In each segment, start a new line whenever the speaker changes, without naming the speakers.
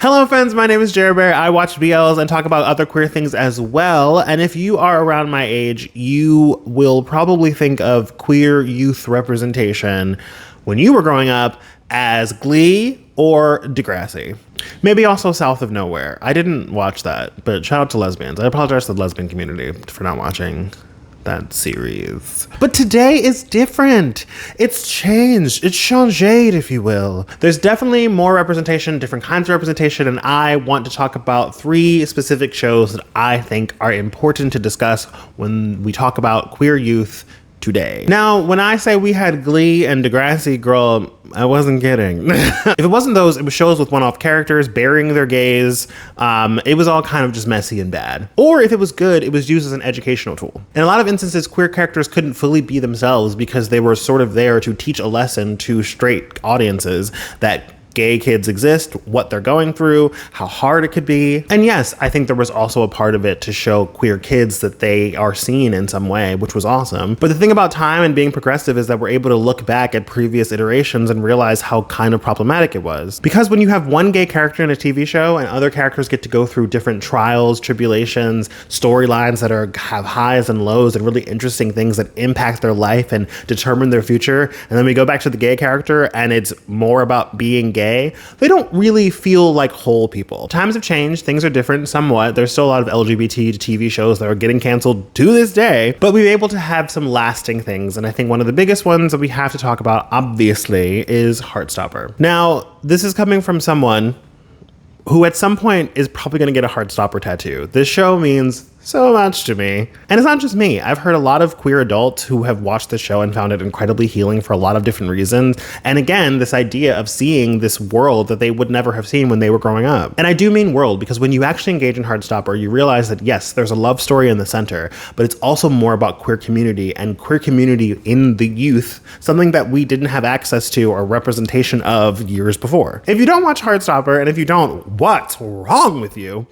Hello friends, my name is Jerry Bear. I watch BLs and talk about other queer things as well. And if you are around my age, you will probably think of queer youth representation when you were growing up as Glee or Degrassi. Maybe also South of Nowhere. I didn't watch that, but shout out to lesbians. I apologize to the lesbian community for not watching that series. But today is different. It's changed. It's changed, if you will. There's definitely more representation, different kinds of representation, and I want to talk about 3 specific shows that I think are important to discuss when we talk about queer youth today. Now, when I say we had Glee and Degrassi, girl, I wasn't kidding. If it wasn't those, it was shows with one-off characters burying their gays. It was all kind of just messy and bad. Or if it was good, it was used as an educational tool. In a lot of instances, queer characters couldn't fully be themselves because they were sort of there to teach a lesson to straight audiences that gay kids exist, what they're going through, how hard it could be. And yes, I think there was also a part of it to show queer kids that they are seen in some way, which was awesome. But the thing about time and being progressive is that we're able to look back at previous iterations and realize how kind of problematic it was. Because when you have one gay character in a TV show and other characters get to go through different trials, tribulations, storylines that have highs and lows and really interesting things that impact their life and determine their future, and then we go back to the gay character and it's more about being gay, they don't really feel like whole people. Times have changed, things are different somewhat. There's still a lot of LGBT TV shows that are getting canceled to this day, but we're able to have some lasting things. And I think one of the biggest ones that we have to talk about, obviously, is Heartstopper. Now, this is coming from someone who at some point is probably going to get a Heartstopper tattoo. This show means so much to me. And it's not just me. I've heard a lot of queer adults who have watched the show and found it incredibly healing for a lot of different reasons. And again, this idea of seeing this world that they would never have seen when they were growing up. And I do mean world, because when you actually engage in Heartstopper, you realize that yes, there's a love story in the center, but it's also more about queer community and queer community in the youth, something that we didn't have access to or representation of years before. If you don't watch Heartstopper, and if you don't, what's wrong with you?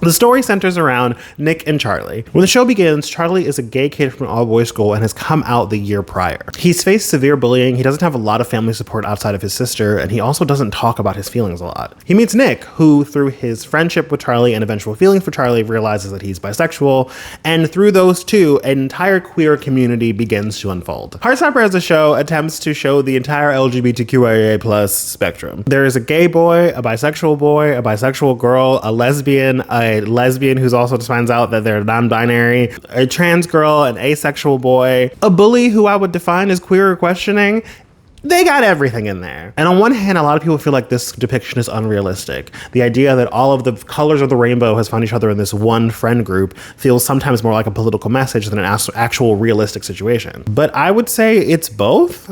The story centers around Nick and Charlie. When the show begins, Charlie is a gay kid from an all-boys school and has come out the year prior. He's faced severe bullying, he doesn't have a lot of family support outside of his sister, and he also doesn't talk about his feelings a lot. He meets Nick, who through his friendship with Charlie and eventual feelings for Charlie realizes that he's bisexual, and through those two, an entire queer community begins to unfold. Heartstopper as a show attempts to show the entire LGBTQIA+ spectrum. There is a gay boy, a bisexual girl, a lesbian who's also just finds out that they're non-binary, a trans girl, an asexual boy, a bully who I would define as queer or questioning. They got everything in there. And on one hand, a lot of people feel like this depiction is unrealistic. The idea that all of the colors of the rainbow has found each other in this one friend group feels sometimes more like a political message than an actual realistic situation. But I would say it's both.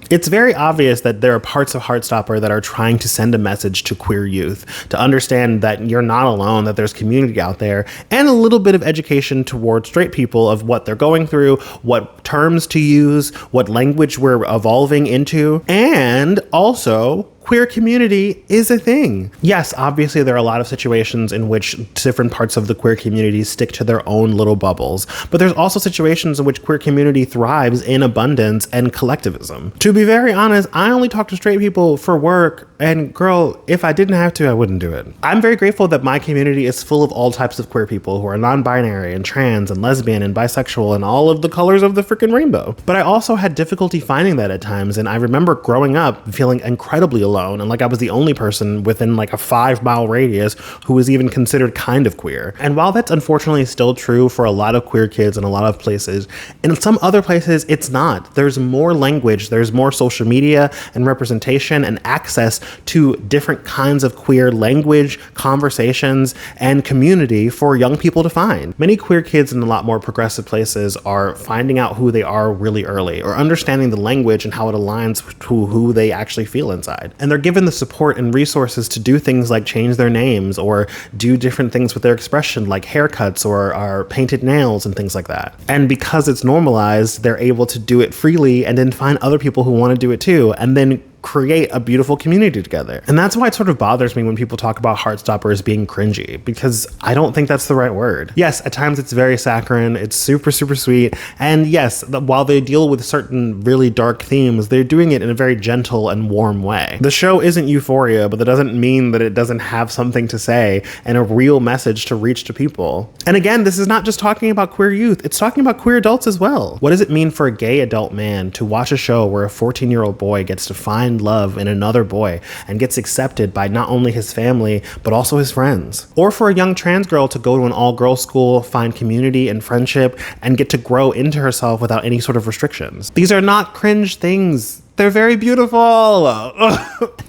It's very obvious that there are parts of Heartstopper that are trying to send a message to queer youth, to understand that you're not alone, that there's community out there, and a little bit of education towards straight people of what they're going through, what terms to use, what language we're evolving into, and also queer community is a thing. Yes, obviously there are a lot of situations in which different parts of the queer community stick to their own little bubbles, but there's also situations in which queer community thrives in abundance and collectivism. To be very honest, I only talk to straight people for work, and girl, if I didn't have to, I wouldn't do it. I'm very grateful that my community is full of all types of queer people who are non-binary and trans and lesbian and bisexual and all of the colors of the freaking rainbow. But I also had difficulty finding that at times, and I remember growing up feeling incredibly alone and like I was the only person within like a 5-mile radius who was even considered kind of queer. And while that's unfortunately still true for a lot of queer kids in a lot of places, in some other places it's not. There's more language, there's more social media and representation and access to different kinds of queer language, conversations, and community for young people to find. Many queer kids in a lot more progressive places are finding out who they are really early, or understanding the language and how it aligns to who they actually feel inside. And they're given the support and resources to do things like change their names or do different things with their expression, like haircuts or painted nails and things like that. And because it's normalized, they're able to do it freely and then find other people who want to do it too. And then create a beautiful community together. And that's why it sort of bothers me when people talk about Heartstopper as being cringy, because I don't think that's the right word. Yes, at times it's very saccharine, it's super, super sweet. And yes, while they deal with certain really dark themes, they're doing it in a very gentle and warm way. The show isn't Euphoria, but that doesn't mean that it doesn't have something to say and a real message to reach to people. And again, this is not just talking about queer youth, it's talking about queer adults as well. What does it mean for a gay adult man to watch a show where a 14-year-old boy gets to find love in another boy and gets accepted by not only his family, but also his friends? Or for a young trans girl to go to an all-girls school, find community and friendship, and get to grow into herself without any sort of restrictions. These are not cringe things. They're very beautiful.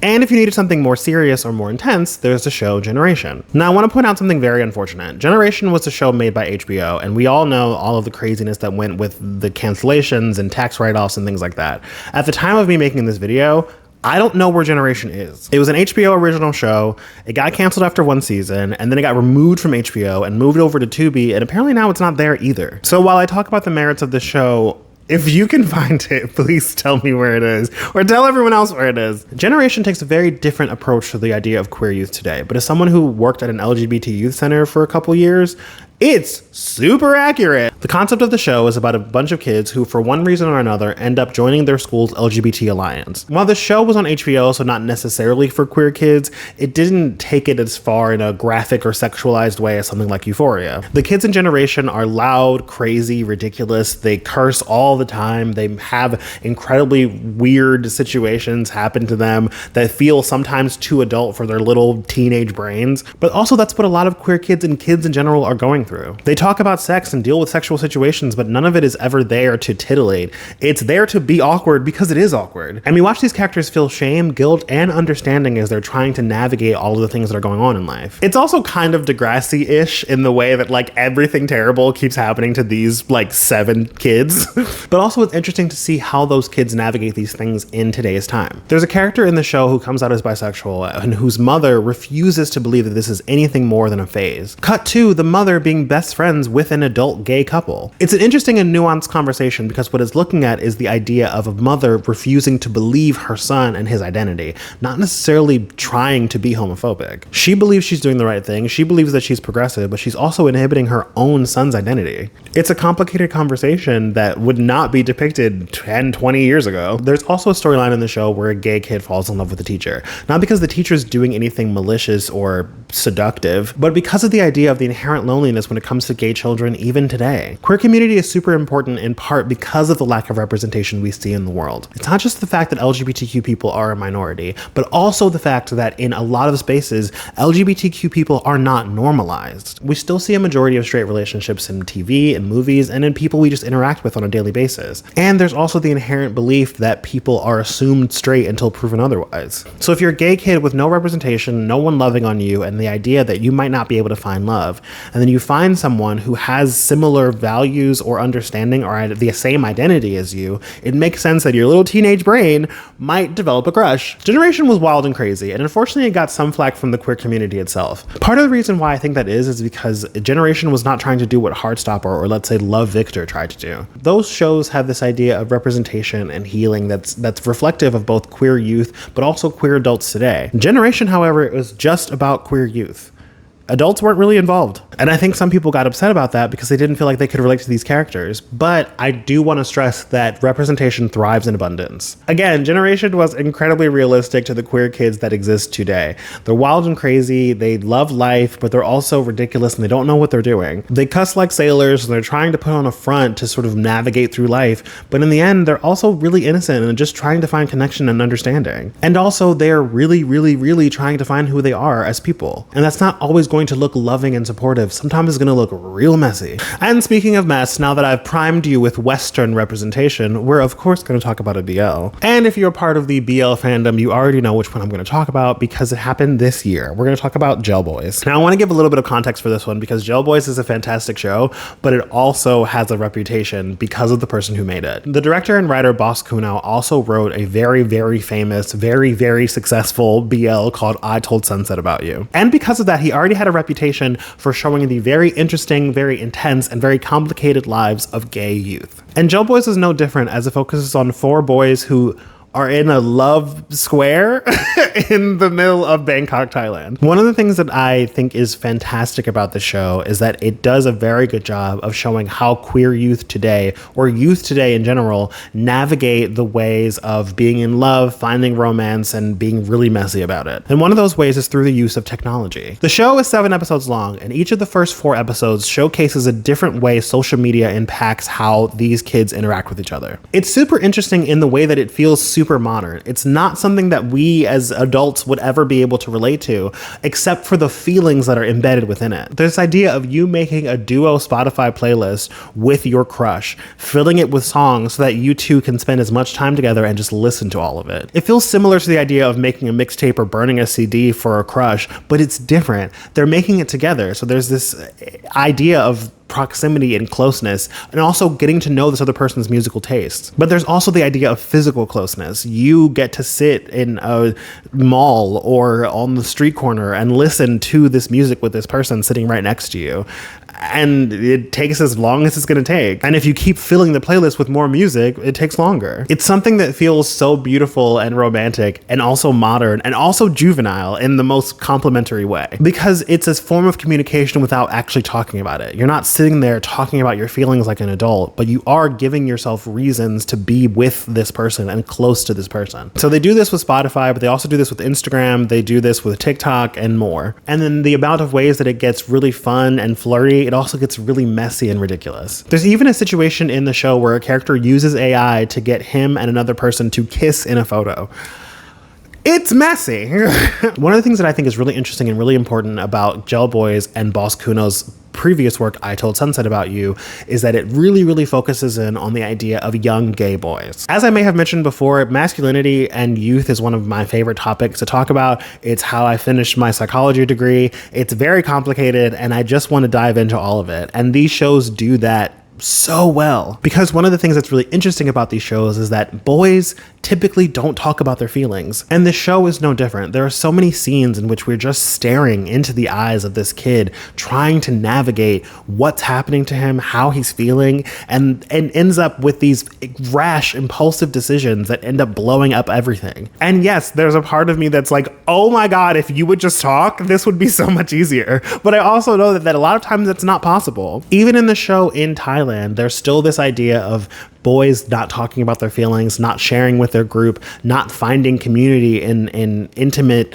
And if you needed something more serious or more intense, there's the show Generation. Now, I want to point out something very unfortunate. Generation was a show made by HBO, and we all know all of the craziness that went with the cancellations and tax write-offs and things like that. At the time of me making this video, I don't know where Generation is. It was an HBO original show. It got canceled after one season, and then it got removed from HBO and moved over to Tubi, and apparently now it's not there either. So while I talk about the merits of the show, if you can find it, please tell me where it is, or tell everyone else where it is. Generation takes a very different approach to the idea of queer youth today, but as someone who worked at an LGBT youth center for a couple years, it's super accurate. The concept of the show is about a bunch of kids who, for one reason or another, end up joining their school's LGBT alliance. While the show was on HBO, so not necessarily for queer kids, it didn't take it as far in a graphic or sexualized way as something like Euphoria. The kids in Generation are loud, crazy, ridiculous. They curse all the time. They have incredibly weird situations happen to them that feel sometimes too adult for their little teenage brains. But also that's what a lot of queer kids and kids in general are going through. They talk about sex and deal with sexual situations, but none of it is ever there to titillate. It's there to be awkward because it is awkward. And we watch these characters feel shame, guilt, and understanding as they're trying to navigate all of the things that are going on in life. It's also kind of Degrassi-ish in the way that like everything terrible keeps happening to these like 7 kids. But also it's interesting to see how those kids navigate these things in today's time. There's a character in the show who comes out as bisexual and whose mother refuses to believe that this is anything more than a phase. Cut to the mother being best friends with an adult gay couple. It's an interesting and nuanced conversation because what it's looking at is the idea of a mother refusing to believe her son and his identity, not necessarily trying to be homophobic. She believes she's doing the right thing. She believes that she's progressive, but she's also inhibiting her own son's identity. It's a complicated conversation that would not be depicted 10, 20 years ago. There's also a storyline in the show where a gay kid falls in love with the teacher, not because the teacher's doing anything malicious or seductive, but because of the idea of the inherent loneliness when it comes to gay children even today. Queer community is super important in part because of the lack of representation we see in the world. It's not just the fact that LGBTQ people are a minority, but also the fact that in a lot of spaces, LGBTQ people are not normalized. We still see a majority of straight relationships in TV and movies and in people we just interact with on a daily basis. And there's also the inherent belief that people are assumed straight until proven otherwise. So if you're a gay kid with no representation, no one loving on you, and the idea that you might not be able to find love, and then you find someone who has similar values or understanding or the same identity as you, it makes sense that your little teenage brain might develop a crush. Generation was wild and crazy, and unfortunately it got some flack from the queer community itself. Part of the reason why I think that is because Generation was not trying to do what Heartstopper or let's say Love Victor tried to do. Those shows have this idea of representation and healing that's reflective of both queer youth but also queer adults today. Generation, however, it was just about queer youth. Adults weren't really involved. And I think some people got upset about that because they didn't feel like they could relate to these characters. But I do want to stress that representation thrives in abundance. Again, Generation was incredibly realistic to the queer kids that exist today. They're wild and crazy, they love life, but they're also ridiculous and they don't know what they're doing. They cuss like sailors and they're trying to put on a front to sort of navigate through life. But in the end, they're also really innocent and just trying to find connection and understanding. And also they're really, really, really trying to find who they are as people. And that's not always going to look loving and supportive. Sometimes it's going to look real messy. And speaking of mess, now that I've primed you with Western representation, we're of course going to talk about a BL. And if you're part of the BL fandom, you already know which one I'm going to talk about because it happened this year. We're going to talk about Gelboys. Now I want to give a little bit of context for this one because Gelboys is a fantastic show, but it also has a reputation because of the person who made it. The director and writer Boss Kuno also wrote a very, very famous, very, very successful BL called I Told Sunset About You. And because of that, he already had a reputation for showing the very interesting, very intense, and very complicated lives of gay youth. And Gelboys is no different as it focuses on 4 boys who are in a love square in the middle of Bangkok, Thailand. One of the things that I think is fantastic about the show is that it does a very good job of showing how queer youth today, or youth today in general, navigate the ways of being in love, finding romance, and being really messy about it. And one of those ways is through the use of technology. The show is 7 episodes long, and each of the first 4 episodes showcases a different way social media impacts how these kids interact with each other. It's super interesting in the way that it feels super modern. It's not something that we as adults would ever be able to relate to, except for the feelings that are embedded within it. There's this idea of you making a duo Spotify playlist with your crush, filling it with songs so that you two can spend as much time together and just listen to all of it. It feels similar to the idea of making a mixtape or burning a CD for a crush, but it's different. They're making it together. So there's this idea of proximity and closeness, and also getting to know this other person's musical tastes. But there's also the idea of physical closeness. You get to sit in a mall or on the street corner and listen to this music with this person sitting right next to you. And it takes as long as it's going to take. And if you keep filling the playlist with more music, it takes longer. It's something that feels so beautiful and romantic, and also modern, and also juvenile in the most complimentary way. Because it's a form of communication without actually talking about it. You're not sitting there talking about your feelings like an adult, but you are giving yourself reasons to be with this person and close to this person. So they do this with Spotify, but they also do this with Instagram. They do this with TikTok and more. And then the amount of ways that it gets really fun and flirty, it also gets really messy and ridiculous. There's even a situation in the show where a character uses AI to get him and another person to kiss in a photo. It's messy. One of the things that I think is really interesting and really important about Gelboys and Boss Kuno's previous work, I Told Sunset About You, is that it really focuses in on the idea of young gay boys. As I may have mentioned before, masculinity and youth is one of my favorite topics to talk about. It's how I finished my psychology degree. It's very complicated, and I just want to dive into all of it. And these shows do that so well, because one of the things that's really interesting about these shows is that boys typically don't talk about their feelings, and the show is no different. There are so many scenes in which we're just staring into the eyes of this kid, trying to navigate what's happening to him, how he's feeling, and ends up with these rash, impulsive decisions that end up blowing up everything. And yes, there's a part of me that's like, oh my God, if you would just talk, this would be so much easier. But I also know that a lot of times that's not possible. Even in the show in Thailand, there's still this idea of boys not talking about their feelings, not sharing with their group, not finding community in intimate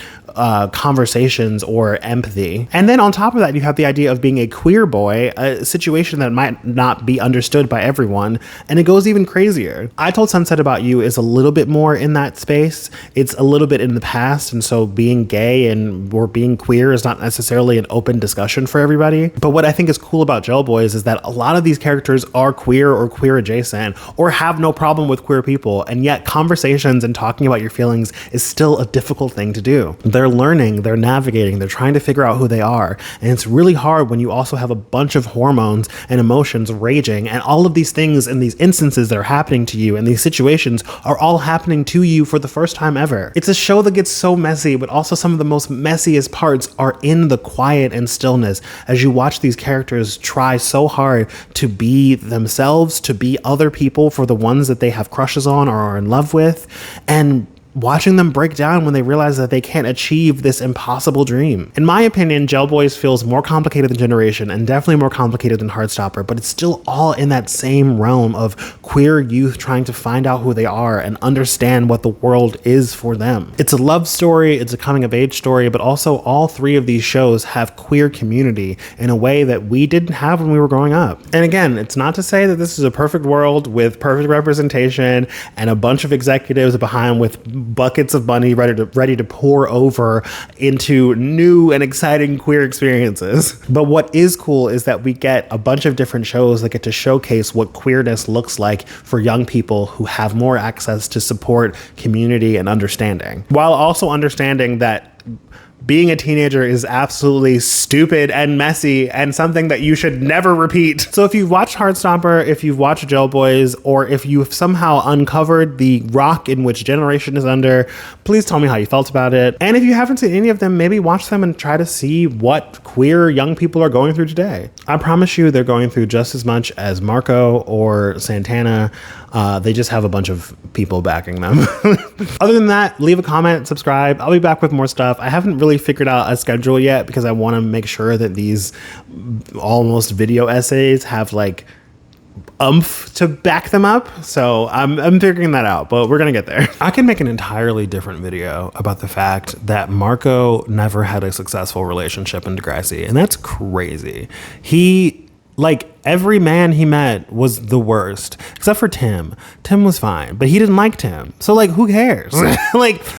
conversations or empathy. And then on top of that, you have the idea of being a queer boy, a situation that might not be understood by everyone, and it goes even crazier. I Told Sunset About You is a little bit more in that space. It's a little bit in the past, and so being gay or being queer is not necessarily an open discussion for everybody. But what I think is cool about Gelboys is that a lot of these characters are queer or queer adjacent, or have no problem with queer people, and yet conversations and talking about your feelings is still a difficult thing to do. They're learning, they're navigating, they're trying to figure out who they are. And it's really hard when you also have a bunch of hormones and emotions raging, and all of these things and these instances that are happening to you and these situations are all happening to you for the first time ever. It's a show that gets so messy, but also some of the most messiest parts are in the quiet and stillness as you watch these characters try so hard to be themselves, to be other people for the ones that they have crushes on or are in love with, and watching them break down when they realize that they can't achieve this impossible dream. In my opinion, Gelboys feels more complicated than Generation, and definitely more complicated than Heartstopper, but it's still all in that same realm of queer youth trying to find out who they are and understand what the world is for them. It's a love story, it's a coming of age story, but also all 3 of these shows have queer community in a way that we didn't have when we were growing up. And again, it's not to say that this is a perfect world with perfect representation and a bunch of executives behind with buckets of money ready to pour over into new and exciting queer experiences. But what is cool is that we get a bunch of different shows that get to showcase what queerness looks like for young people who have more access to support, community, and understanding, while also understanding that being a teenager is absolutely stupid and messy and something that you should never repeat. So if you've watched Heartstopper, if you've watched Gelboys, or if you've somehow uncovered the rock in which Generation is under, please tell me how you felt about it. And if you haven't seen any of them, maybe watch them and try to see what queer young people are going through today. I promise you they're going through just as much as Marco or Santana. They just have a bunch of people backing them. Other than that, leave a comment, subscribe. I'll be back with more stuff. I haven't really figured out a schedule yet because I want to make sure that these almost video essays have like oomph to back them up. So I'm figuring that out, but we're gonna get there. I can make an entirely different video about the fact that Marco never had a successful relationship in Degrassi, and that's crazy. He, like, every man he met was the worst, except for Tim. Tim was fine, but he didn't like Tim. So, like, who cares? Like,